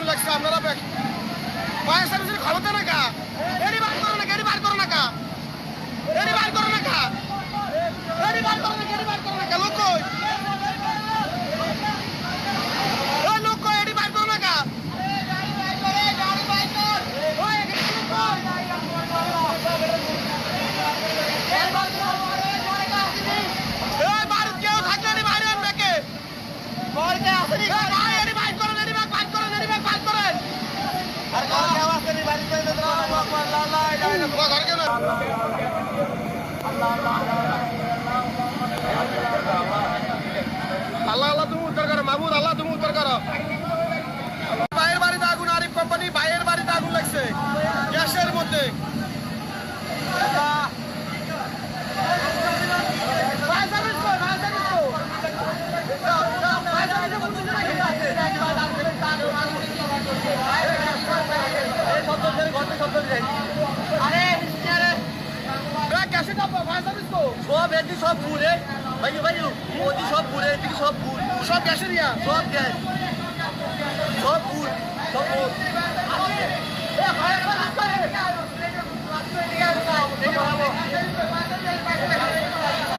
আগুন লাগছে আপনারা ফায়ার সার্ভিসের ক্ষমতা না কা গাড়ি বার করো না গাড়ি বার করো না কা গাড়ি বার করো না কা গাড়ি বার করো না গাড়ি বার করো না কা লোক কই ওই লোক কই গাড়ি বার করো না কা আল্লাহ আল্লাহ তুমি উদ্ধার করো মাহমুদ আল্লাহ তুমি উদ্ধার করো ভাইয়ের বাড়িতে আগুন আরিফ কোম্পানি ভাইয়ের বাড়িতে আগুন লাগছে গ্যাসের মধ্যে সব এদিকে সব ঘুরে ভাই ভাই মোদি সব ঘুরে এদিকে সব ঘুর সব গ্যাসের ইয়া সব গ্যাস সব ঘুর সব ঘুর